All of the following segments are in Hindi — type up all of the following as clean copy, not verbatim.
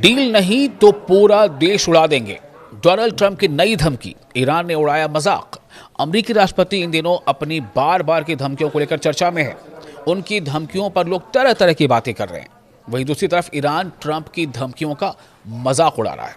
डील नहीं तो पूरा देश उड़ा देंगे। डोनाल्ड ट्रंप की नई धमकी, ईरान ने उड़ाया मजाक। अमेरिकी राष्ट्रपति इन दिनों अपनी बार बार की धमकियों को लेकर चर्चा में है। उनकी धमकियों पर लोग तरह तरह की बातें कर रहे हैं। वहीं दूसरी तरफ ईरान ट्रंप की धमकियों का मजाक उड़ा रहा है।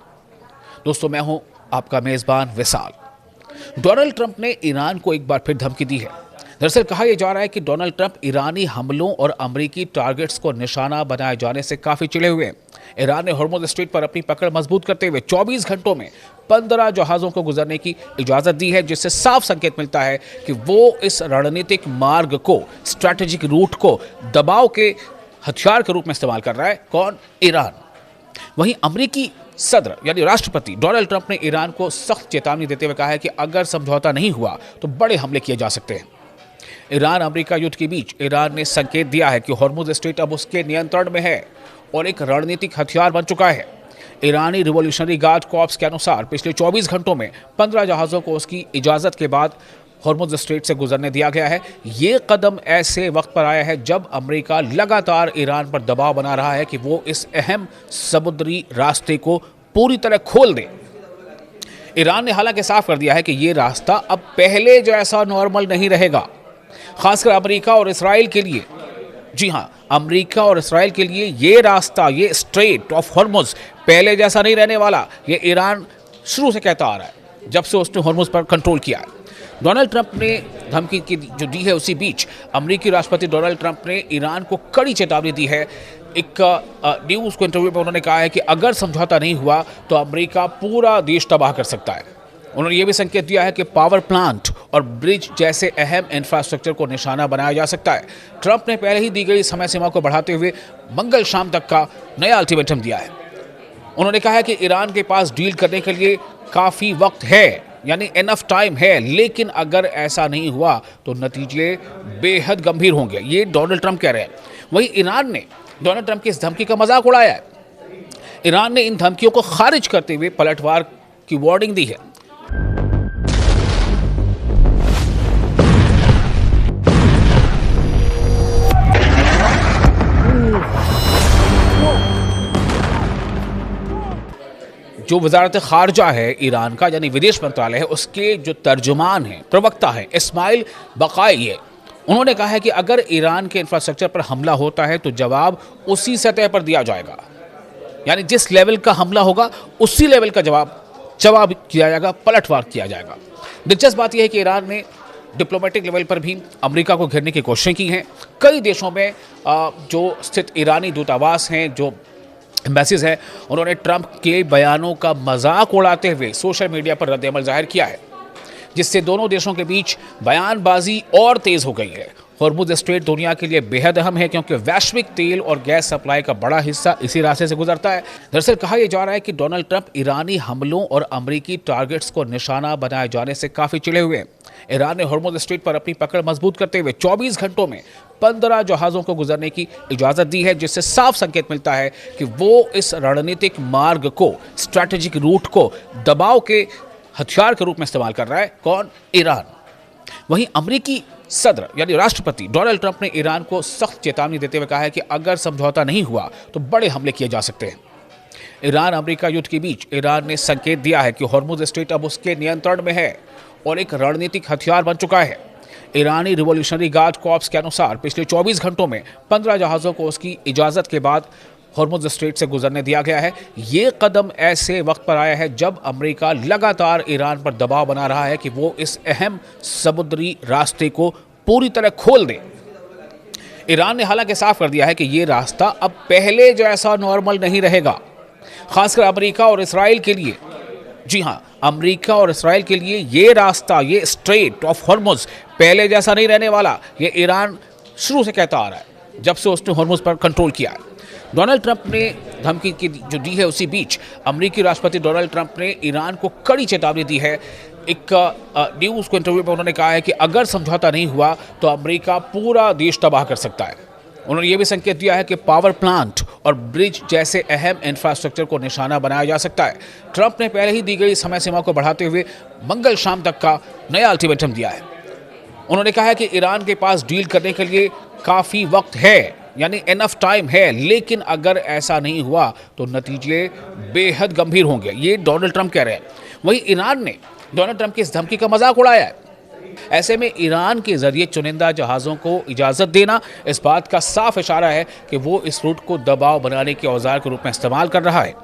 दोस्तों, मैं हूं आपका मेजबान विशाल। डोनाल्ड ट्रंप ने ईरान को एक बार फिर धमकी दी है। दरअसल कहा यह जा रहा है कि डोनाल्ड ट्रंप ईरानी हमलों और अमेरिकी टारगेट्स को निशाना बनाए जाने से काफी चिढ़े हुए हैं। ईरान ने हॉर्मुज़ स्ट्रेट पर अपनी पकड़ मजबूत करते हुए 24 घंटों में 15 जहाजों को गुजरने की इजाजत दी है, जिससे साफ संकेत मिलता है कि वो इस रणनीतिक मार्ग को, स्ट्रैटेजिक रूट को दबाव के हथियार के रूप में इस्तेमाल कर रहा है। कौन? ईरान। वहीं अमेरिकी सदर यानी राष्ट्रपति डोनाल्ड ट्रंप ने ईरान को सख्त चेतावनी देते हुए कहा है कि अगर समझौता नहीं हुआ तो बड़े हमले किए जा सकते हैं। ईरान अमेरिका युद्ध के बीच ईरान ने संकेत दिया है कि हॉर्मुज़ स्ट्रेट अब उसके नियंत्रण में है और एक रणनीतिक हथियार बन चुका है। ईरानी रिवॉल्यूशनरी गार्ड कॉर्प्स के अनुसार पिछले 24 घंटों में 15 जहाज़ों को उसकी इजाज़त के बाद हॉर्मुज़ स्ट्रेट से गुजरने दिया गया है। ये कदम ऐसे वक्त पर आया है जब अमेरिका लगातार ईरान पर दबाव बना रहा है कि वो इस अहम समुद्री रास्ते को पूरी तरह खोल दे। ईरान ने हालांकि साफ कर दिया है कि ये रास्ता अब पहले जैसा नॉर्मल नहीं रहेगा, खासकर अमेरिका और इसराइल के लिए। जी हां, अमेरिका और इसराइल के लिए ये रास्ता, ये स्ट्रेट ऑफ हॉर्मुज़ पहले जैसा नहीं रहने वाला। ये ईरान शुरू से कहता आ रहा है, जब से उसने हॉर्मुज़ पर कंट्रोल किया है। डोनाल्ड ट्रंप ने धमकी की जो दी है, उसी बीच अमेरिकी राष्ट्रपति डोनाल्ड ट्रंप ने ईरान को कड़ी चेतावनी दी है। एक न्यूज़ को इंटरव्यू में उन्होंने कहा है कि अगर समझौता नहीं हुआ तो अमेरिका पूरा देश तबाह कर सकता है। उन्होंने ये भी संकेत दिया है कि पावर प्लांट और ब्रिज जैसे अहम इंफ्रास्ट्रक्चर को निशाना बनाया जा सकता है। ट्रंप ने पहले ही दी गई समय सीमा को बढ़ाते हुए मंगल शाम तक का नया अल्टीमेटम दिया है। उन्होंने कहा है कि ईरान के पास डील करने के लिए काफ़ी वक्त है, यानी इनफ टाइम है, लेकिन अगर ऐसा नहीं हुआ तो नतीजे बेहद गंभीर होंगे। ये डोनाल्ड ट्रंप कह रहे हैं। वहीं ईरान ने डोनाल्ड ट्रंप की इस धमकी का मजाक उड़ाया है। ईरान ने इन धमकियों को खारिज करते हुए पलटवार की वार्निंग दी है। जो वजारत खारजा है ईरान का, यानी विदेश मंत्रालय है, उसके जो तर्जुमान हैं, प्रवक्ता है इस्माइल बकाई है, उन्होंने कहा है कि अगर ईरान के इंफ्रास्ट्रक्चर पर हमला होता है तो जवाब उसी सतह पर दिया जाएगा, यानी जिस लेवल का हमला होगा उसी लेवल का जवाब किया जाएगा, पलटवार किया जाएगा। दिलचस्प बात यह है कि ईरान ने डिप्लोमेटिक लेवल पर भी अमेरिका को घेरने की कोशिशें की हैं। कई देशों में जो स्थित ईरानी दूतावास हैं, जो एम्बेसीज हैं, उन्होंने ट्रंप के बयानों का मजाक उड़ाते हुए सोशल मीडिया पर रद्द-ए-अमल जाहिर किया है, जिससे दोनों देशों के बीच बयानबाजी और तेज हो गई है। हॉर्मुज़ स्ट्रेट दुनिया के लिए बेहद अहम है क्योंकि वैश्विक तेल और गैस सप्लाई का बड़ा हिस्सा इसी रास्ते से गुजरता है। दरअसल कहा यह जा रहा है कि डोनाल्ड ट्रंप ईरानी हमलों और अमेरिकी टारगेट्स को निशाना बनाए जाने से काफी चिढ़े हुए हैं। ईरान ने हॉर्मुज़ स्ट्रेट पर अपनी पकड़ मजबूत करते हुए 24 घंटों में 15 जहाजों को गुजरने की इजाजत दी है, जिससे साफ संकेत मिलता है कि वो इस रणनीतिक मार्ग को, स्ट्रैटेजिक रूट को दबाव के हथियार के रूप में इस्तेमाल कर रहा है। कौन? ईरान। वहीं अमेरिकी सदर यानी राष्ट्रपति डोनाल्ड ट्रंप ने ईरान को सख्त चेतावनी देते हुए कहा है कि अगर समझौता नहीं हुआ तो बड़े हमले किए जा सकते हैं। ईरान अमेरिका युद्ध के बीच ईरान ने संकेत दिया है कि हॉर्मुज़ स्ट्रेट अब उसके नियंत्रण में है और एक रणनीतिक हथियार बन चुका है। ईरानी रिवॉल्यूशनरी गार्ड कॉर्प्स के अनुसार पिछले 24 घंटों में 15 जहाज़ों को उसकी इजाज़त के बाद हॉर्मुज़ स्ट्रेट से गुजरने दिया गया है। ये कदम ऐसे वक्त पर आया है जब अमेरिका लगातार ईरान पर दबाव बना रहा है कि वो इस अहम समुद्री रास्ते को पूरी तरह खोल दे। ईरान ने हालांकि साफ कर दिया है कि ये रास्ता अब पहले जैसा नॉर्मल नहीं रहेगा, खासकर अमेरिका और इसराइल के लिए। जी हां, अमेरिका और इसराइल के लिए ये रास्ता, ये स्ट्रेट ऑफ हॉर्मुज़ पहले जैसा नहीं रहने वाला। ये ईरान शुरू से कहता आ रहा है, जब से उसने हॉर्मुज़ पर कंट्रोल किया है। डोनाल्ड ट्रंप ने धमकी की जो दी है, उसी बीच अमेरिकी राष्ट्रपति डोनाल्ड ट्रंप ने ईरान को कड़ी चेतावनी दी है। एक न्यूज़ को इंटरव्यू में उन्होंने कहा है कि अगर समझौता नहीं हुआ तो अमेरिका पूरा देश तबाह कर सकता है। उन्होंने ये भी संकेत दिया है कि पावर प्लांट और ब्रिज जैसे अहम इंफ्रास्ट्रक्चर को निशाना बनाया जा सकता है। ट्रंप ने पहले ही दी गई समय सीमा को बढ़ाते हुए मंगल शाम तक का नया अल्टीमेटम दिया है। उन्होंने कहा है कि ईरान के पास डील करने के लिए काफ़ी वक्त है, यानी इनफ टाइम है, लेकिन अगर ऐसा नहीं हुआ तो नतीजे बेहद गंभीर होंगे, ये डोनाल्ड ट्रंप कह रहे हैं। वहीं ईरान ने डोनाल्ड ट्रंप की इस धमकी का मजाक उड़ाया है। ऐसे में ईरान के जरिए चुनिंदा जहाज़ों को इजाज़त देना इस बात का साफ इशारा है कि वो इस रूट को दबाव बनाने के औजार के रूप में इस्तेमाल कर रहा है।